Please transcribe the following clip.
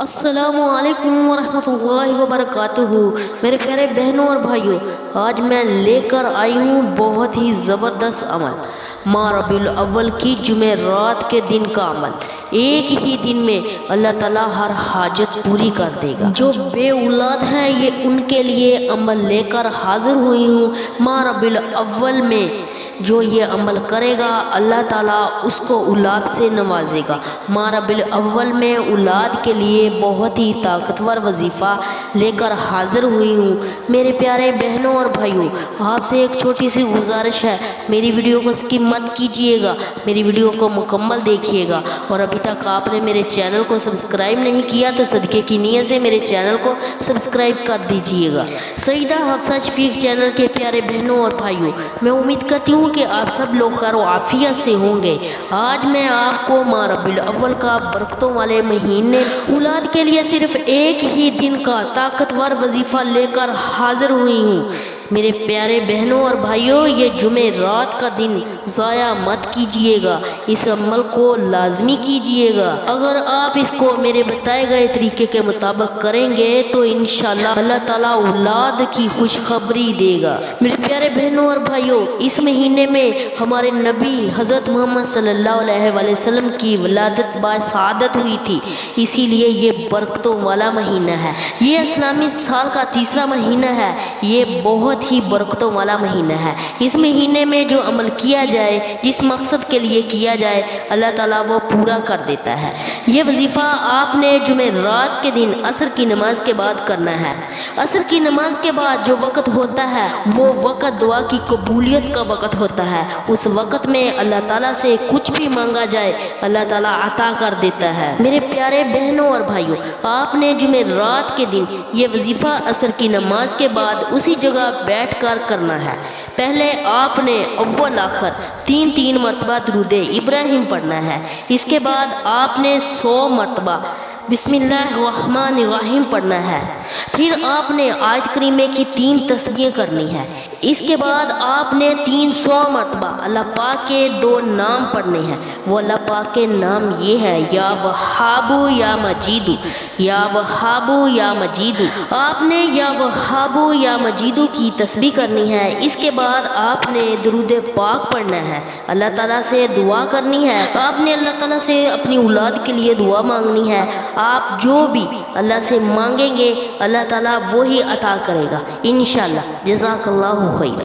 السلام علیکم ورحمۃ اللہ وبرکاتہ۔ میرے پیارے بہنوں اور بھائیوں، آج میں لے کر آئی ہوں بہت ہی زبردست عمل، ماہ ربیع الاول کی جمعرات کے دن کا عمل۔ ایک ہی دن میں اللہ تعالیٰ ہر حاجت پوری کر دے گا۔ جو بے اولاد ہیں یہ ان کے لیے عمل لے کر حاضر ہوئی ہوں۔ ماہ ربیع الاول میں جو یہ عمل کرے گا اللہ تعالیٰ اس کو اولاد سے نوازے گا۔ ماہ ربیع الاول میں اولاد کے لیے بہت ہی طاقتور وظیفہ لے کر حاضر ہوئی ہوں۔ میرے پیارے بہنوں اور بھائیوں، آپ سے ایک چھوٹی سی گزارش ہے، میری ویڈیو کو سکپ مت کیجیے گا، میری ویڈیو کو مکمل دیکھیے گا، اور ابھی تک آپ نے میرے چینل کو سبسکرائب نہیں کیا تو صدقے کی نیت سے میرے چینل کو سبسکرائب کر دیجیے گا۔ سیدہ حفصہ شفیق چینل کے پیارے بہنوں اور بھائیوں، میں امید کرتی ہوں کہ آپ سب لوگ خیر و عافیت سے ہوں گے۔ آج میں آپ کو ماہ ربیع الاول کا برکتوں والے مہینے اولاد کے لیے صرف ایک ہی دن کا طاقتور وظیفہ لے کر حاضر ہوئی ہوں۔ میرے پیارے بہنوں اور بھائیوں، یہ جمعرات کا دن ضائع مت کیجیے گا، اس عمل کو لازمی کیجیے گا۔ اگر آپ اس کو میرے بتائے گئے طریقے کے مطابق کریں گے تو انشاءاللہ اللہ تعالیٰ اولاد کی خوشخبری دے گا۔ میرے پیارے بہنوں اور بھائیوں، اس مہینے میں ہمارے نبی حضرت محمد صلی اللہ علیہ وآلہ وسلم کی ولادت بسعادت ہوئی تھی، اسی لیے یہ برکتوں والا مہینہ ہے۔ یہ اسلامی سال کا تیسرا مہینہ ہے، یہ بہت ہی برکتوں والا مہینہ ہے۔ اس مہینے میں جو عمل کیا جائے، جس مقصد کے لیے کیا جائے، اللہ تعالیٰ وہ پورا کر دیتا ہے۔ یہ وظیفہ آپ نے جمعرات کے دن عصر کی نماز کے بعد کرنا ہے۔ عصر کی نماز کے بعد جو وقت ہوتا ہے وہ وقت دعا کی قبولیت کا وقت ہوتا ہے۔ اس وقت میں اللہ تعالیٰ سے کچھ بھی مانگا جائے اللہ تعالیٰ عطا کر دیتا ہے۔ میرے پیارے بہنوں اور بھائیوں، آپ نے جمعرات کے دن یہ وظیفہ عصر کی نماز کے بعد اسی جگہ بیٹھ کر کرنا ہے۔ پہلے آپ نے اول آخر تین مرتبہ درود ابراہیم پڑھنا ہے۔ اس کے بعد آپ نے 100 مرتبہ بسم اللہ الرحمن الرحیم پڑھنا ہے۔ پھر آپ نے آیت کریمہ کی 3 تسبیحیں کرنی ہے۔ اس کے بعد آپ نے 300 مرتبہ اللہ پاک کے 2 نام پڑھنے ہیں۔ وہ اللہ پاک کے نام یہ ہے، یا وہاب یا مجید، یا وہاب یا مجید۔ آپ نے یا وہاب یا مجید کی تسبیح کرنی ہے۔ اس کے بعد آپ نے درود پاک پڑھنا ہے، اللہ تعالیٰ سے دعا کرنی ہے۔ آپ نے اللہ تعالیٰ سے اپنی اولاد کے لیے دعا مانگنی ہے۔ آپ جو بھی اللہ سے مانگیں گے اللہ تعالیٰ وہی عطا کرے گا انشاءاللہ۔ جزاک اللہ خیر۔